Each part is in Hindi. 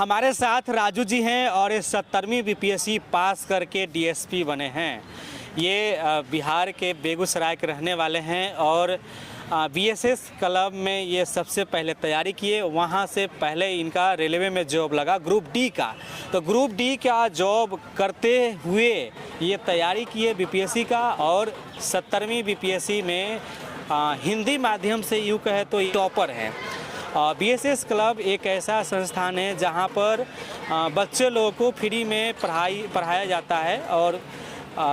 हमारे साथ राजू जी हैं और ये 70वीं बीपीएससी पास करके डीएसपी बने हैं। ये बिहार के बेगूसराय के रहने वाले हैं और बीएसएस क्लब में ये सबसे पहले तैयारी किए। वहाँ से पहले इनका रेलवे में जॉब लगा ग्रुप डी का, तो ग्रुप डी का जॉब करते हुए ये तैयारी किए बीपीएससी का और 70वीं बीपीएससी में हिंदी माध्यम से यूँ कहे तो टॉपर हैं। बीएसएस क्लब एक ऐसा संस्थान है जहाँ पर बच्चे लोगों को फ्री में पढ़ाया जाता है और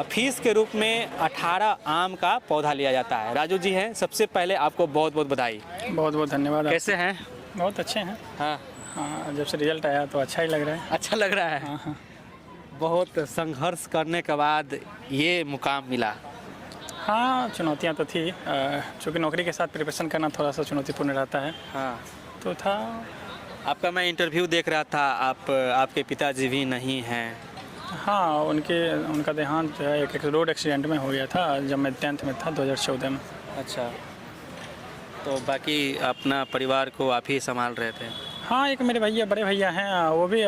फीस के रूप में 18 आम का पौधा लिया जाता है। राजू जी हैं, सबसे पहले आपको बहुत बहुत बधाई। बहुत बहुत धन्यवाद। कैसे हैं? बहुत अच्छे हैं। हाँ हाँ, जब से रिजल्ट आया तो अच्छा ही लग रहा है। अच्छा लग रहा है। हाँ हाँ। बहुत संघर्ष करने के बाद ये मुकाम मिला। हाँ, चुनौतियाँ तो थी, चूँकि नौकरी के साथ प्रिपरेशन करना थोड़ा सा चुनौतीपूर्ण रहता है। हाँ, तो था। आपका मैं इंटरव्यू देख रहा था, आपके पिताजी भी नहीं हैं। हाँ, उनका देहांत जो है एक रोड एक्सीडेंट में हो गया था जब मैं 10th में था 2014 में। अच्छा, तो बाकी अपना परिवार को आप ही संभाल रहे थे? हाँ, एक मेरे भैया, बड़े भैया हैं, वो भी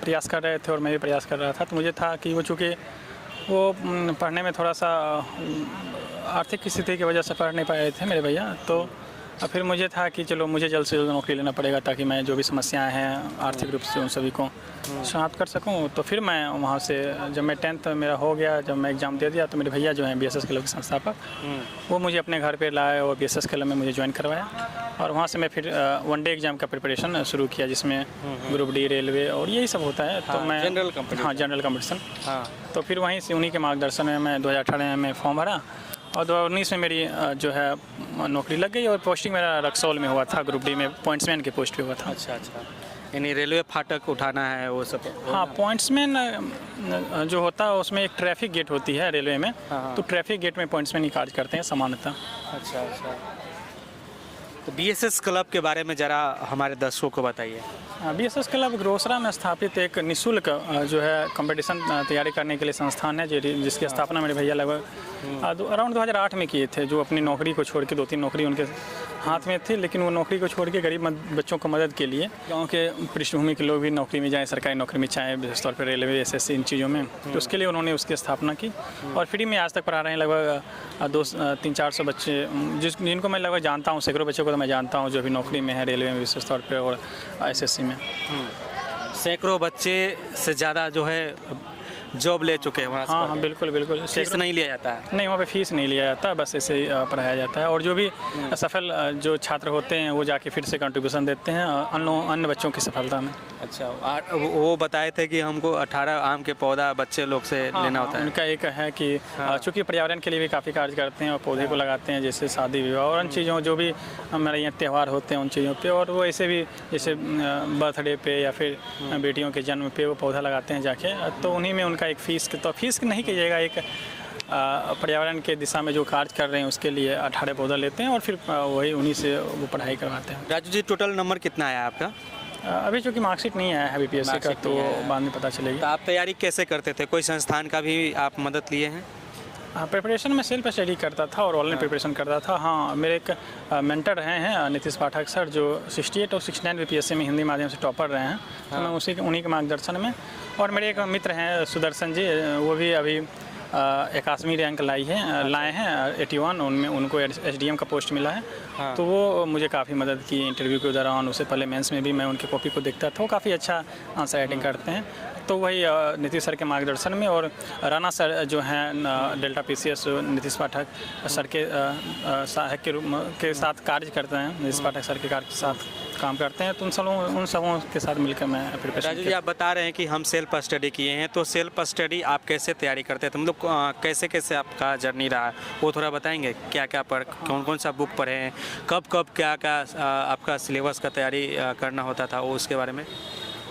प्रयास कर रहे थे और मैं भी प्रयास कर रहा था। तो मुझे था कि वो चूँकि वो पढ़ने में थोड़ा सा आर्थिक स्थिति की वजह से पढ़ नहीं पाए थे मेरे भैया, तो फिर मुझे था कि चलो मुझे जल्द से जल्द नौकरी लेना पड़ेगा ताकि मैं जो भी समस्याएं हैं आर्थिक रूप से उन सभी को समाप्त कर सकूं। तो फिर मैं वहाँ से जब मैं 10th मेरा हो गया, जब मैं एग्ज़ाम दे दिया, तो मेरे भैया जो हैं बीएसएस क्लब के संस्थापक, वो मुझे अपने घर पे लाए और बीएसएस क्लब में मुझे ज्वाइन करवाया और वहाँ से मैं फिर 1 डे एग्ज़ाम का प्रिपरेशन शुरू किया जिसमें ग्रुप डी, रेलवे और यही सब होता है। तो मैं जनरल कंपटीशन। हाँ, जनरल कंपटीशन। हाँ, तो फिर वहीं से उन्हीं के मार्गदर्शन में मैं 2018 में फॉर्म भरा और 2019 में मेरी जो है नौकरी लग गई और पोस्टिंग मेरा रक्सौल में हुआ था, ग्रुप डी में पॉइंट्समैन के पोस्ट पे हुआ था। अच्छा, यानी रेलवे फाटक उठाना है वो सब? हाँ, पॉइंट्समैन जो होता है उसमें एक ट्रैफिक गेट होती है रेलवे में। हाँ। तो ट्रैफिक गेट में पॉइंट्समैन ही कार्य करते हैं सामान्यतः। अच्छा। तो बीएसएस क्लब के बारे में ज़रा हमारे दर्शकों को बताइए। बीएसएस क्लब ग्रोसरा में स्थापित एक निःशुल्क जो है कंपटीशन तैयारी करने के लिए संस्थान है जिसकी स्थापना मेरे भैया लगभग अराउंड 2008 में किए थे। जो अपनी नौकरी को छोड़ के 2-3 नौकरी उनके हाथ में थी, लेकिन वो नौकरी को छोड़ के गरीब बच्चों को मदद के लिए गांव के पृष्ठभूमि के लोग भी नौकरी में जाएं, सरकारी नौकरी में चाहें, विशेष तौर पर रेलवे, एसएससी, इन चीज़ों में। तो उसके लिए उन्होंने उसकी स्थापना की और फ्री में आज तक पढ़ा रहे हैं लगभग 300-400 बच्चे, जिनको मैं लगभग जानता हूँ। सैकड़ों बच्चों को तो मैं जानता हूँ जो भी नौकरी में है रेलवे में विशेष तौर पर और एसएससी में। सैकड़ों बच्चे से ज़्यादा जो है जॉब ले चुके हैं वहाँ। हाँ, बिल्कुल। फीस नहीं लिया जाता है? नहीं, वहाँ पे फीस नहीं लिया जाता, बस ऐसे ही पढ़ाया जाता है और जो भी सफल जो छात्र होते हैं वो जाके फिर से कंट्रीब्यूशन देते हैं अन्य बच्चों की सफलता में। अच्छा, वो बताए थे कि हमको 18 आम के पौधा बच्चे लोग से लेना होता है। उनका एक है कि चूँकि पर्यावरण के लिए भी काफ़ी कार्य करते हैं और पौधे को लगाते हैं, जैसे शादी विवाह और उन चीज़ों जो भी हमारे यहाँ त्यौहार होते हैं उन चीज़ों पे, और वो ऐसे भी जैसे बर्थडे पे या फिर बेटियों के जन्म पे वो पौधा लगाते हैं जाके। तो उन्हीं में उनका एक फीस नहीं कीजिएगा, एक पर्यावरण के दिशा में जो कार्य कर रहे हैं उसके लिए 18 पौधा लेते हैं और फिर वही उन्हीं से वो पढ़ाई करवाते हैं। राजू जी, टोटल नंबर कितना आया आपका? अभी चूँकि मार्कशीट नहीं आया है बीपीएससी का, तो बाद में पता चलेगी। तो आप तैयारी कैसे करते थे? कोई संस्थान का भी आप मदद लिए हैं? हाँ, प्रिपरेशन में सेल्फ स्टडी करता था और ऑनलाइन प्रिपरेशन करता था। हाँ, मेरे एक मेंटर रहे हैं नीतीश पाठक सर, जो 68 और 69 बीपीएससी में हिंदी माध्यम से टॉपर रहे हैं। तो मैं उन्हीं के मार्गदर्शन में, और मेरे एक मित्र हैं सुदर्शन जी, वो भी अभी 81वीं रैंक लाए हैं 81, उनमें उनको एसडीएम का पोस्ट मिला है। हाँ। तो वो मुझे काफ़ी मदद की इंटरव्यू के दौरान। उससे पहले मेंस में भी मैं उनकी कॉपी को देखता था, वो काफ़ी अच्छा आंसर राइटिंग करते हैं। तो वही नीतीश सर के मार्गदर्शन में, और राणा सर जो हैं डेल्टा पीसीएस नीतीश पाठक सर के सहायक के रूप के साथ कार्य करते हैं, नीतीश पाठक सर के कार्य के साथ काम करते हैं। तो उन सबों के साथ मिलकर मैं प्रिपरेशन। राजू जी, आप बता रहे हैं कि हम सेल्फ स्टडी किए हैं, तो सेल्फ स्टडी आप कैसे तैयारी करते हैं? तो मतलब कैसे आपका जर्नी रहा वो थोड़ा बताएंगे? क्या कौन सा बुक पढ़े हैं, कब क्या आपका सिलेबस का तैयारी करना होता था, वो उसके बारे में?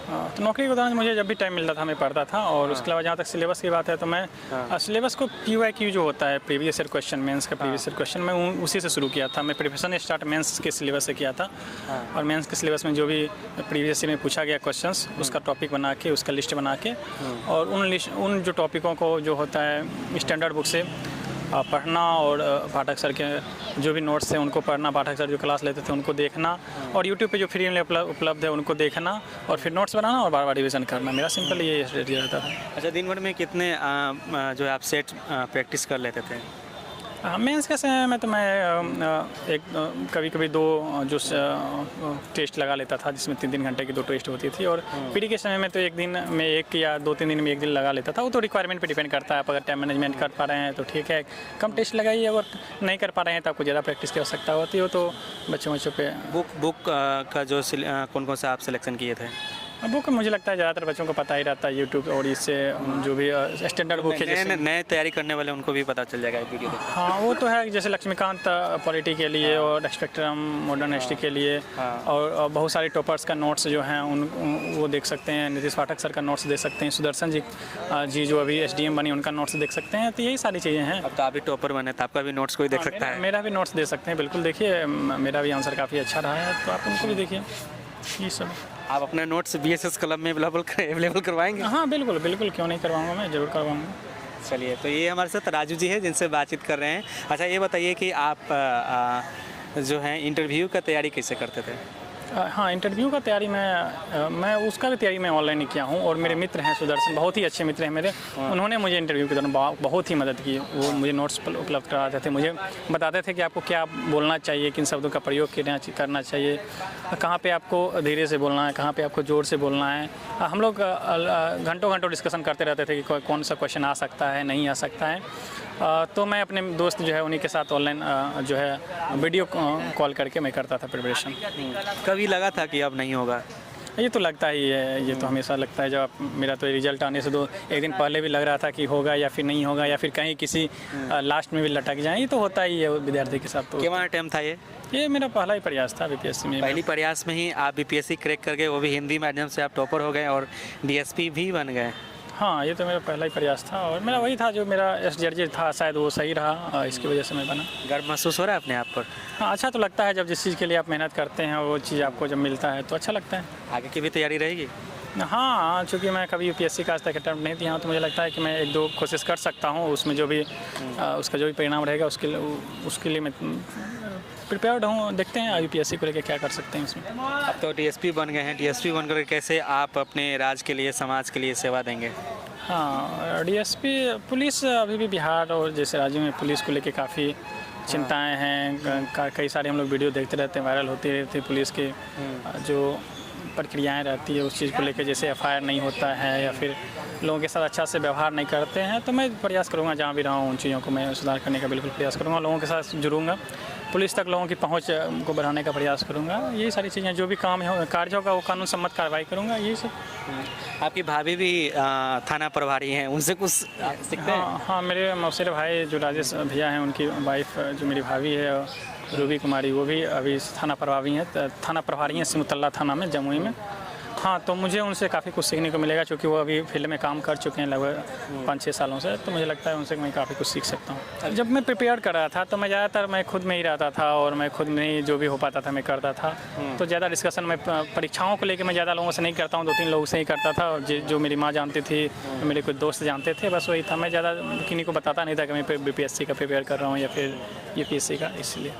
तो नौकरी के दौरान मुझे जब भी टाइम मिलता था मैं पढ़ता था। और उसके अलावा जहाँ तक सिलेबस की बात है तो मैं सिलेबस को QIQ जो होता है, प्रीवियस ईयर क्वेश्चन, मेंस का प्रीवियस ईयर क्वेश्चन, मैं उसी से शुरू किया था। मैं प्रिपरेशन स्टार्ट मेंस के सिलेबस से किया था और मेंस के सिलेबस में जो भी प्रीवियस ईयर में पूछा गया क्वेश्चंस, उसका टॉपिक बना के, उसका लिस्ट बना के, और उन जो टॉपिकों को जो होता है स्टैंडर्ड बुक से पढ़ना और पाठक सर के जो भी नोट्स थे उनको पढ़ना, पाठक सर जो क्लास लेते थे उनको देखना, और यूट्यूब पे जो फ्री में उपलब्ध है उनको देखना, और फिर नोट्स बनाना और बार बार रिविज़न करना। मेरा सिंपल ये स्ट्रेटजी रहता था। अच्छा, दिन भर में कितने जो है आप सेट प्रैक्टिस कर लेते थे? मेंस के समय में तो मैं एक कभी कभी 2 जो टेस्ट लगा लेता था, जिसमें 3-3 घंटे की 2 टेस्ट होती थी, और पीटी के समय में तो एक दिन में 1 या 2-3 दिन में 1 दिन लगा लेता था। वो तो रिक्वायरमेंट पे डिपेंड करता है। आप अगर टाइम मैनेजमेंट कर पा रहे हैं तो ठीक है, कम टेस्ट लगाइए, अगर नहीं कर पा रहे हैं तो आपको ज़्यादा प्रैक्टिस की आवश्यकता होती है। तो बच्चों पे बुक का जो कौन कौन सा आप सिलेक्शन किए थे? बुक मुझे लगता है ज़्यादातर बच्चों को पता ही रहता है, यूट्यूब और इससे जो भी स्टैंडर्ड बुक है, जैसे नए तैयारी करने वाले उनको भी पता चल जाएगा वीडियो देख। हाँ, वो तो है, जैसे लक्ष्मीकांत पॉलिटी के लिए और स्पेक्ट्रम मॉडर्न हिस्ट्री के लिए, और बहुत सारे टॉपर्स का नोट्स जो हैं वो देख सकते हैं। नीतीश पाठक सर का नोट्स देख सकते हैं, सुदर्शन जी जो अभी SDM बनी उनका नोट्स देख सकते हैं। तो यही सारी चीज़ें हैं। अब तो आप भी टॉपर बने तो आपका भी नोट्स कोई देख सकता है? मेरा भी नोट्स दे सकते हैं, बिल्कुल देखिए, मेरा भी आंसर काफ़ी अच्छा रहा है, तो आप उनको भी देखिए। ये सब आप अपने नोट्स BSS क्लब में अवेलेबल करवाएंगे? हाँ, बिल्कुल बिल्कुल, क्यों नहीं करवाऊँगा, मैं ज़रूर करवाऊँगा। चलिए, तो ये हमारे साथ राजू जी है जिनसे बातचीत कर रहे हैं। अच्छा, ये बताइए कि आप जो है इंटरव्यू का तैयारी कैसे करते थे? हाँ, इंटरव्यू का तैयारी मैं उसका भी तैयारी मैं ऑनलाइन ही किया हूँ, और मेरे मित्र हैं सुदर्शन, बहुत ही अच्छे मित्र हैं मेरे। उन्होंने मुझे इंटरव्यू के दौरान बहुत ही मदद की। वो मुझे नोट्स उपलब्ध कराते थे, मुझे बताते थे कि आपको क्या बोलना चाहिए, किन शब्दों का प्रयोग करना चाहिए, कहाँ पे आपको धीरे से बोलना है, कहाँ पे आपको ज़ोर से बोलना है। हम लोग घंटों डिस्कशन करते रहते थे कि कौन सा क्वेश्चन आ सकता है, नहीं आ सकता है। तो मैं अपने दोस्त जो है उन्हीं के साथ ऑनलाइन जो है वीडियो कॉल करके मैं करता था प्रिपरेशन। कभी लगा था कि अब नहीं होगा? ये तो लगता ही है, ये तो हमेशा लगता है। जब मेरा तो रिजल्ट आने से 1 दिन पहले भी लग रहा था कि होगा या फिर नहीं होगा, या फिर कहीं किसी लास्ट में भी लटक जाए। ये तो होता ही है विद्यार्थी के साथ। तो क्या अटेम्प्ट था ये मेरा पहला ही प्रयास था BPSC में। पहली प्रयास में ही आप BPSC क्रैक कर गए, वो भी हिंदी माध्यम से आप टॉपर हो गए और DSP भी बन गए। हाँ, ये तो मेरा पहला ही प्रयास था, और मेरा वही था जो मेरा SJRJ था, शायद वो सही रहा, इसकी वजह से मैं बना। गर्व महसूस हो रहा है अपने आप पर? हाँ, अच्छा तो लगता है, जब जिस चीज़ के लिए आप मेहनत करते हैं वो चीज़ आपको जब मिलता है तो अच्छा लगता है। आगे की भी तैयारी रहेगी? हाँ, चूँकि मैं कभी UPSC का आज तक अटेम्प्ट नहीं दिया हूँ, तो मुझे लगता है कि मैं 1-2 कोशिश कर सकता हूँ। उसमें जो भी उसका जो भी परिणाम रहेगा उसके लिए मैं प्रिपेयर्ड हूँ। देखते हैं UPSC को लेकर क्या कर सकते हैं इसमें। अब तो DSP बन गए हैं, DSP बनकर कैसे आप अपने राज्य के लिए, समाज के लिए सेवा देंगे? हाँ, DSP पुलिस अभी भी बिहार और जैसे राज्यों में पुलिस को लेकर काफ़ी चिंताएं हैं। कई सारे हम लोग वीडियो देखते रहते हैं, वायरल होती रहती है पुलिस की जो प्रक्रियाएं रहती है उस चीज़ को लेकर, जैसे FIR नहीं होता है या फिर लोगों के साथ अच्छा से व्यवहार नहीं करते हैं। तो मैं प्रयास करूँगा, जहाँ भी रहा हूँ उन चीज़ों को मैं सुधार करने का बिल्कुल प्रयास करूँगा। लोगों के साथ जुड़ूंगा, पुलिस तक लोगों की पहुंच को बढ़ाने का प्रयास करूंगा। यही सारी चीज़ें, जो भी कार्य होगा वो कानून सम्मत कार्रवाई करूंगा। यही सब। आपकी भाभी भी थाना प्रभारी हैं, उनसे कुछ सीखते हैं? हाँ, मेरे मौसेरे भाई जो राजेश भैया हैं, उनकी वाइफ जो मेरी भाभी है रूबी कुमारी, वो भी अभी थाना प्रभारी हैं सिमुतल्ला थाना में, जमुई में। हाँ, तो मुझे उनसे काफ़ी कुछ सीखने को मिलेगा, क्योंकि वो अभी फील्ड में काम कर चुके हैं लगभग 5-6 सालों से। तो मुझे लगता है उनसे मैं काफ़ी कुछ सीख सकता हूँ। जब मैं प्रिपेयर कर रहा था तो मैं ज़्यादातर मैं खुद में ही रहता था, और मैं खुद में ही जो भी हो पाता था मैं करता था। तो ज़्यादा डिस्कशन मैं परीक्षाओं को लेकर मैं ज़्यादा लोगों से नहीं करता हूँ, 2-3 लोगों से ही करता था, जो मेरी माँ जानती थी, मेरे कुछ दोस्त जानते थे, बस वही था। मैं ज़्यादा किसी को बताता नहीं था कि मैं BPSC का प्रिपेयर कर रहा हूँ या फिर UPSC का, इसलिए।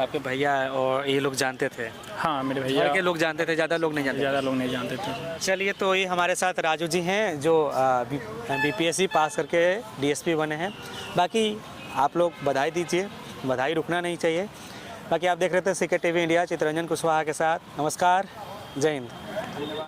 आपके भैया और ये लोग जानते थे? हाँ, मेरे भैया के लोग जानते थे, ज़्यादा लोग नहीं जानते थे। चलिए, तो ये हमारे साथ राजू जी हैं जो BPSC पास करके DSP बने हैं। बाकी आप लोग बधाई दीजिए, बधाई रुकना नहीं चाहिए। बाकी आप देख रहे थे CK TV India, Chittaranjan Kushwaha के साथ। नमस्कार, जय हिंद।